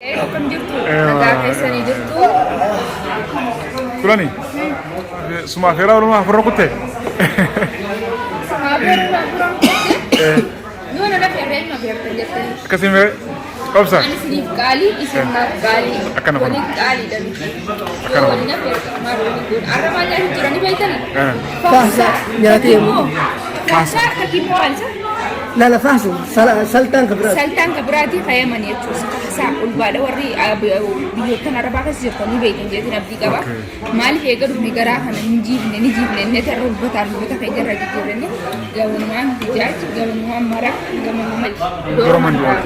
Akkam jirtu? Nagaa keessanii jirtu? Kulani? Suma akhirah ulama afur kutte. Nuuna na feereen na feertan jettanii. Akkasime qabsa. Ani isiniif qaalii, isin naaf qaalii. Akkana kun. Waliin qaaliidha miti. Yoo waliin na feertan maal waliin godha? Har'a maal nyaatu jiranii beektanii? Faasa nyaatee mu. Faasa akka kibboo maalisa? Lala faasa saltaan kabiraati. Saltaan kabiraatii fayyamanii jechuudha. Faasaa ulbaadha warri biyyoottan arabaa keessa jirtanii beekan jeetiin abdii qaba. Maaliif eega dhufne garaa kana ni jiifne inni irra ulbataan ulbata kan irra jijjiirranne gabanumaan dijaaji gabanumaan mara gabanumaan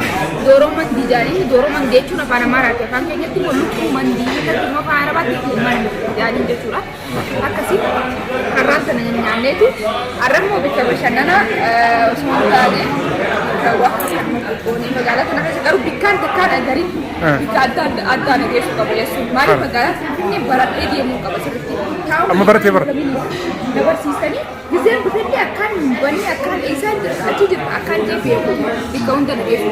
dooroman dijaanii dooroman jechuun afaan amaaraati afaan keenyatti lukkuu mandii irratti immoo afaan arabaatti mandii jechuudha. Akkasii har'aan sana nyaanneetu har'a immoo bifa bashannanaa osoo taane magaalaa kana keessa garuu bikkaan takkaan agariin bikka adda nageessu qabu jechuun maaliif magaalaa finfinnee baradhee deemuu qaba sirriitti. Amma baratee bara. Dabarsiisanii giseen dhufetti akkaan banii akkaan eessaa jirta achi jirta akkaan jee beeku bikka hunda nageessu.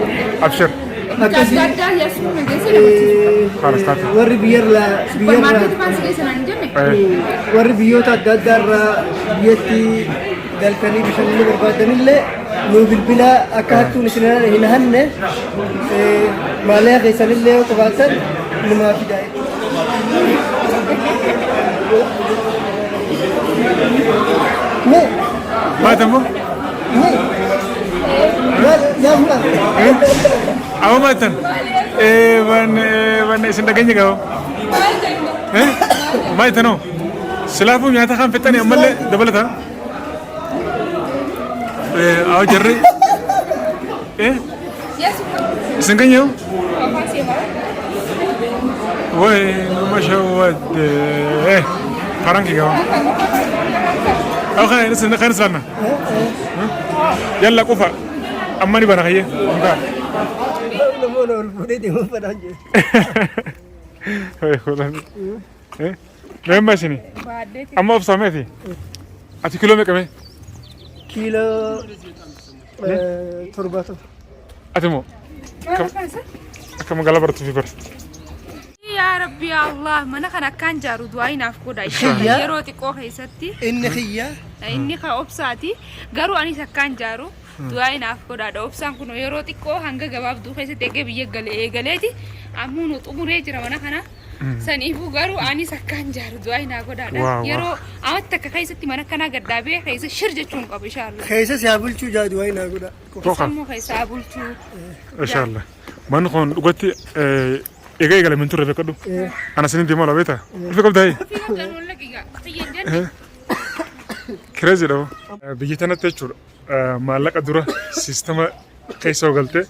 Abshir. Bikka adda addaa jechuun nageessa dabarsiisu. Khalas taate. Warri biyyarraa Supermaarkeetii faan sigeessan hin jenne. warri biyyoota adda addaarraa biyyatti galkanii bishannanii barbaadanillee nu bilbila akka hattuun isin hin hanne maallaqa keessanillee yoo qabaatan numaa fidaa. Maatamu? Apa matan? Wan isin dhageenye qaba. Maatano? Silaafuu nyaata kan fixanii ammallee dabalata? Awa jarri? Isin kan yoo? Woy, masha wad. Faranki qaba. Awa kan islanna? Yalla qufa. Amma ni bana kayye. Namoonni ol fuudhee deemuu fedhan jedhu. Memba sini. Amma obsameeti. Ati kilo meeqa mee? Kiiloo 70. Ati moo? Akka magaalaa baratu fi baratu. Yaa Rabbi Allah mana kana akkaan jaaru du'aa inaaf godha yeroo xiqqoo keessatti Inni xiyyaa. inni ka obsaati garuu anis akkaan jaaru du'aa inaaf godhaadha obsaan kun yeroo xiqqoo hanga gabaabduu keessatti eegee biyya eegaleeti ammoo nu xumuree jira mana kana saniifuu garuu anis akkaan jaaru du'aa inaaf godhaadha yeroo amatti akka keessatti mana kanaa gaddaabee keessa shir jechuun qabu inshaallah Keessa siyaa bulchuu jaadu waa hinaa godha. sammuu keessaa bulchuu Inshallah. Man kun dhugatti egaa eegale min turre beekadhu. Ana sinin deemaa labeeta. Dhufe qabdaayi. Kireezi dhabu. Biyyi tanatti jechuudha. Maallaqa dura siistama keessa galtee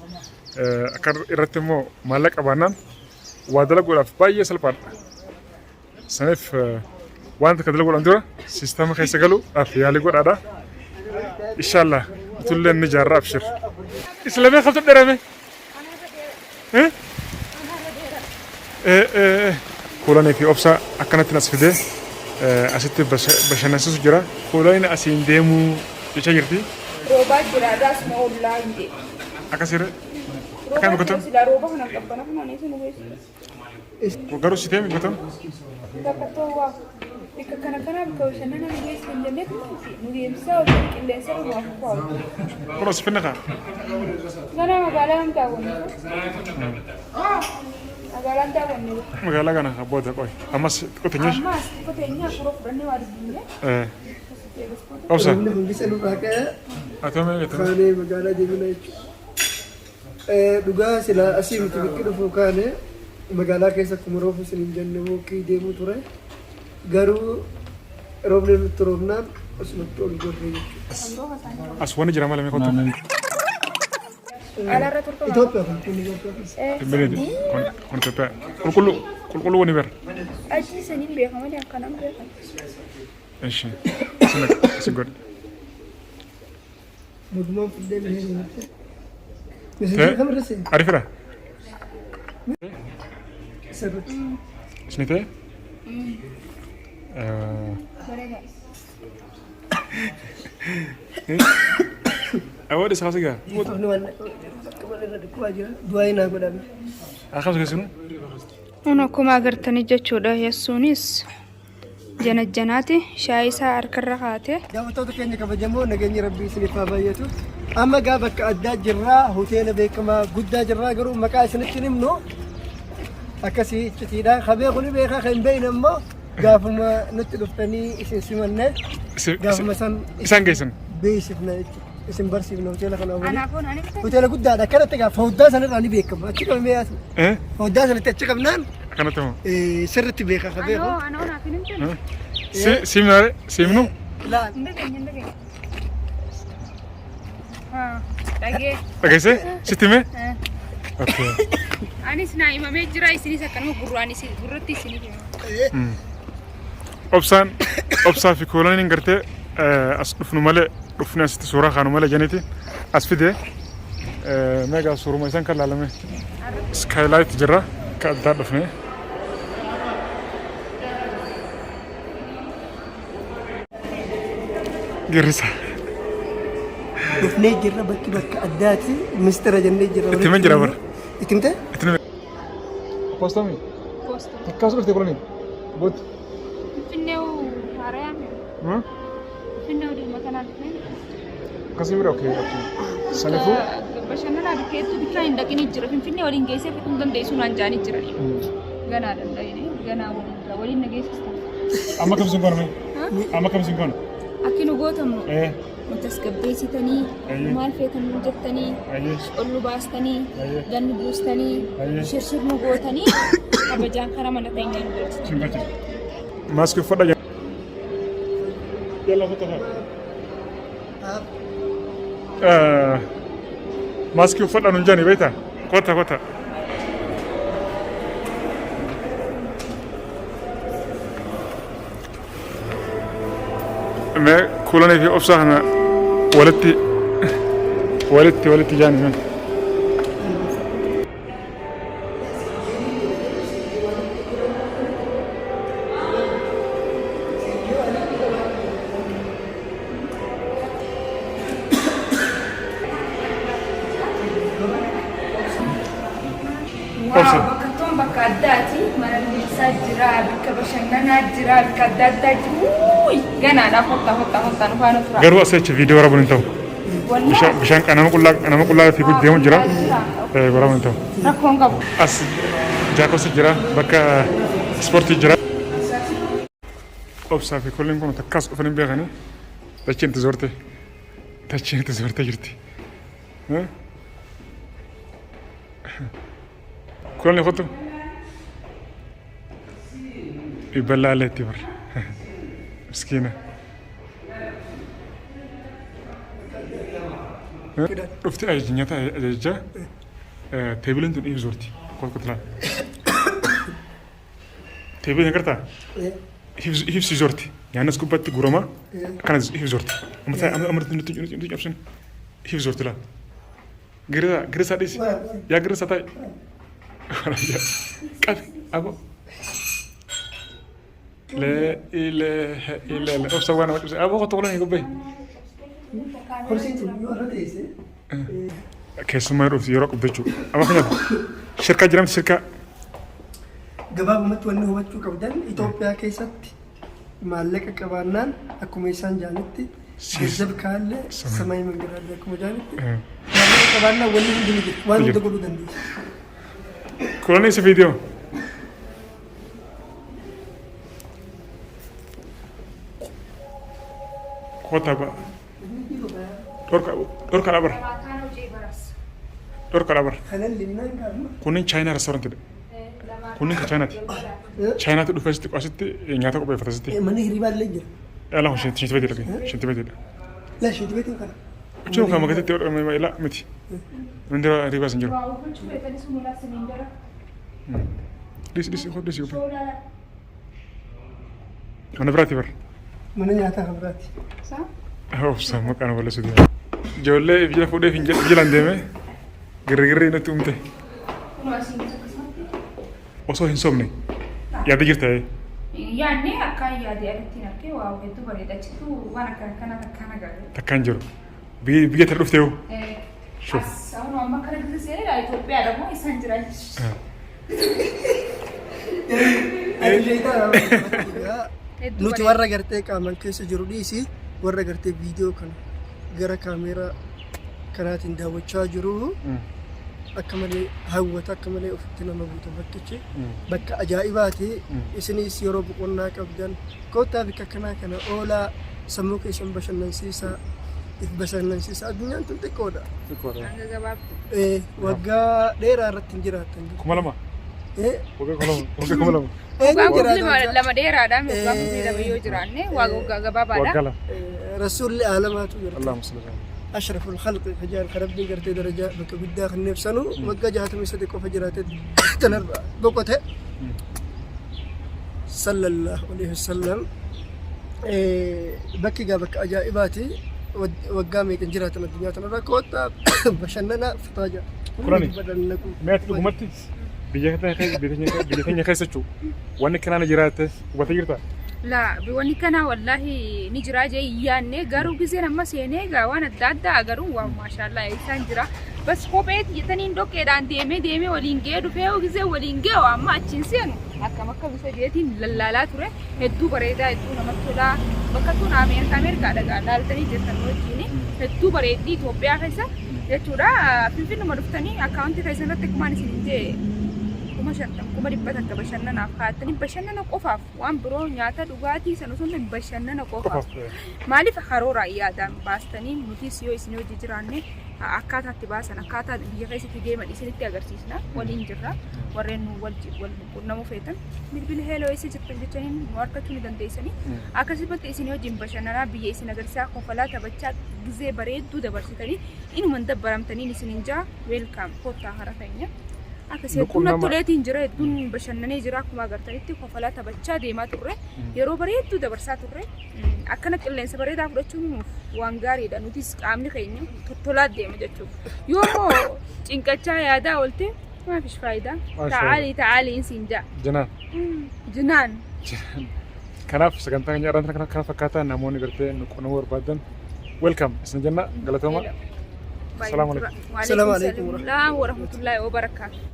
akka irratti immoo maallaqa baannaan waa dalaguudhaaf baay'ee salphaadha. Saniif wanta akka dalaguudhaan dura siistama keessa galuudhaaf yaalii godhaadha. Inshallah tulleen ni jaarraa abshir. Islamee qabdu dheerame. Kuulanii fi obsa akkanatti as fidee asitti bashannansiisu jira. Kuulanii asiin deemuu jecha jirti. roobaa jira asuma ollaa hin jedhe. Akkasirra akkam gotan Sila rooba kana qabbana kana neesu nu geessu. garuu si deemi gotan. Bakkattoo waa bikka kana bikka bashannana nu geessu hin jennee nu deemsisaa wajjin qilleensa dhumaaf kaa'u. Kun as finna kaa. Mana magaalaa hin daawwanne. Magaalaan daawwanne. Magaalaa kana booda qoy. Ammas qotenyesh. Ammas qoteenyaa furoo fudhannee waa dubbinne. Obsa. Inni hundisa nurraa ka'ee Atome gatan. kaanee magaalaa deemina jechuudha. Dhugaa sila asii miti bakki dhufu kaanee magaalaa keessa akkuma roofu isin hin jenne bookii deemuu ture. Garuu roobni nutti roobnaan asumatti ol gorree jechuudha. As wani jira malee meeqotu. Alaarra turtuma. Itoophiyaa kan kunni Itoophiyaa. Timbiredi kun tepe. Qulqullu wani ber. Achi saniin beekamanii akkanaan beekan. Eshi. Si god. Dhugumaan fuudhee bahee deemte. Miseensa kamirra seena? Arifira. Sirriitti. Snite. Bareeda. Awal is khasiga. Du'aa hinaa godhame. Akkam keessanu? Kun akkuma agartanii jechuudha. Yesuunis janajjanaati. Shaayii isaa harkarra kaa'ate. Daawwattoota keenya kabajamoo nageenyi rabbii isiniif haa baay'atu. Amma gaa bakka addaa jirraa hoteela beekamaa guddaa jirraa garuu maqaa isinitti himnu akkasii iccitiidha. Kabee kuni beekaa kan hin beekne immoo gaafuma nutti dhuftanii isin simanne gaafuma isaan geessan beeksifna jechuudha. Isin barsiifna hoteela kana waliin. Hoteela guddaadha. Akkanatti gaa foddaa sanarraa ni beekama. Achi qabamee yaasa. Foddaa sanatti achi qabnaan akkanatti moo? Sirriitti beekaa kabee kun. Simnare simnu? Laal. Dhageesse? Sitti himee? Okay. Anis naa himamee jira isinis akkanuma gurratti isinii hima. Obsaa fi kooloniin gartee as dhufnu malee dhufni asitti suuraa kaanu malee janiiti as fide meegaa suuruma isaan kan laalame skylight jirra ka addaa dhufne girrisa dhufnee jirra bakka addaati mistira jennee jirra. Itti himee jira bara. Itti himte? Itti himee. Poostami? Takkaas dhufte kooloniin? Booti? Finfinnee haarayaan. Finfinnee deema kanaan dhufnee. Akkasii bira okay. Saniifuu? Bashannanaa bikkeettu bikkaa hin dhaqinii jira. Finfinnee waliin geessee fixuu hin dandeessu naan jaanii jira. Ganaa danda'anii ganaa waliin na geessistan. Amma kam sin goone? Amma kam sin goone? Akki nu gootamu. Tasgabbeessitanii maal feetanuu jettanii ol nu baastanii ganni buustanii shirshir nu gootanii kabajaan karaa mana teenyaa nu galchite. Maaskii uffadha jira. Yalla fotofa. Maaskii uffadha nun jaanii beektaa? Kota. Mee kuulanii fi obsaa kana walitti jaanii. Bakka addaati mana bilbisaa jira bakka bashannanaa jira bakka adda addaa jiru ganaadha hotta nu faana tura. Garuu as jecha viidiyoo waraabuu hin ta'u. Bishaan nama qullaa fi deemu jira. Waraabuu hin ta'u. Rakkoon qabu. As jaakosa jira bakka ispoortii jira. Obsaa fi kolliin kun takkaas dhufanii beekanii dachiin itti zoortee jirti. Kolliin kottu. Iballa letti bar. Miskina. Dhufti nyaata ajajaa teebiliin tun if zoorti. Kolkotlaan. Teebiliin agartaa? If si zoorti. Nyaannas gubbatti gurama akkana if zoorti. Amarti nuti cabsin if zoorti laa. Girisaa dhiisi. Yaa girisaa taa'e. Qabi abo. La ilaha illallah. Obsa wana macam apa kau tolong ni kau bay? Kesumar ufti yorok becu. Apa kena? Syirka jiram syirka. Gabaabumatti wanni hubachuu qabdan Itoophiyaa keessatti maallaqa qabaannaan akkuma isaan jaanitti gajjab kaallee samay mangaraalee akkuma jaanitti maallaqa qabaannaan wanni hundi ni jiru waan hunda godhuu dandeessu. Kurang isi video. Kota ba? Dorka labar. Kanan linnaan kaarma. Kunin China restaurant itu. Kunin ke China ti. China tu dufes ti kuasit nyata kopi fatas ti. Mana hiribaan leen jira. Alah shinti beti lagi. La shinti beti kana. Cuma kamu kata teor la miti. Mendira riba senjor. Disi kopi. Mana berarti ber? Mana nyata kan berarti. Oh sama kan boleh sudah. Jolle villa fude finjalan deme. Giri nanti umte. Oso insomni. Ya digirta eh. Yaanne akka yaadatti nakke waa hedduu bareedachitu waan akkana galu. Takkan jiru. Biyya tara dhuftee hoo? As amma kana gisee Itoophiyaa dhamoo isaan jira. Nuti warra gartee qaaman keessa jiru dhiisi warra gartee viidiyoo kana gara kaameeraa kanaatiin daawwachaa jiru akka malee hawwata akka malee ofitti nama guutu bakkichi bakka ajaa'ibaati isinis yeroo boqonnaa qabdan kottaa bikka kanaa kana oolaa sammuu keessan bashannansiisaa if bashannansiisaa addunyaan tun xiqqoodha. Hanga gabaabtu. Waggaa dheeraa irratti hin jiraatan. Kuma lama. Waggaa kuma lama. Waggaa lama dheeraadha waggaa kuma lama yoo jiraanne waggaa gabaabaadha. Waggaa lama. Rasuulli aalamaatu jira. Allahumma salli ala. أشرف الخلق فجان خربني قرتي درجة بك بالداخل نفسنو وقا جهات ميسدك وفجرات تنرى بقوته صلى الله عليه وسلم بكي قابك أجائباتي وقامي كنجرات الدنيا تنرى كوتا بشننا فتاجة قراني ما تقول مرتي بيجي خيسة وانا كنا نجراته وتجرته لا بيوني كنا والله نجرا جاي يعني قارو بزين أما سينه قاوانا دادا قارو واو ما شاء الله إنسان جرا بس خوبيت يتنين دو كيدان ديمي ولينجي دفعه وجزء ولينجي وأما أتشنسينو أكا مكة بسجيتين لا ترى هدو بريدا هدو نمطلا بكتون أمريكا دعا لالتني جسنو جيني هدو بريدي توبيا خيسا يتورا في نمرفتني أكاونتي خيسا نتكمان سنجي kuma shantan kuma dibbatan ka bashannanaaf kaatanii bashannana qofaaf waan biroo nyaata dhugaatii sana sun bashannana qofaaf maaliif karoora yaadaan baastanii nutis yoo isin hojii jiraanne akkaataa itti baasan akkaataa biyya keessatti deeman isinitti agarsiisna waliin jirra warreen nu wal quunnamuu feetan bilbila heeloo isa jirtan jechaniin nu harkachuu ni dandeessanii akkasumatti isin hojiin bashannanaa biyya isin agarsiisaa konkolaataa taphachaa gizee bareedduu dabarsitanii inuman dabbaramtanii isinin jaa weelkaam kottaa hara keenya. Akkasii kun atoleetiin jira hedduun bashannanee jira akkuma agartanitti konkolaataa taphachaa deemaa turre yeroo bareedduu dabarsaa turre akkana qilleensa bareedaa fudhachuun waan gaariidha nutis qaamni keenya tottolaa deema jechuudha yoo cinqachaa yaadaa oolte maafish faayidaa ta'aalii insiin jaa jinaan kanaaf sagantaa keenya irratti kana fakkaataa namoonni gartee quunnamuu barbaadan welcome isin jenna galatooma. Assalamu alaikum. Waalaikumsalam warahmatullahi wabarakatuh.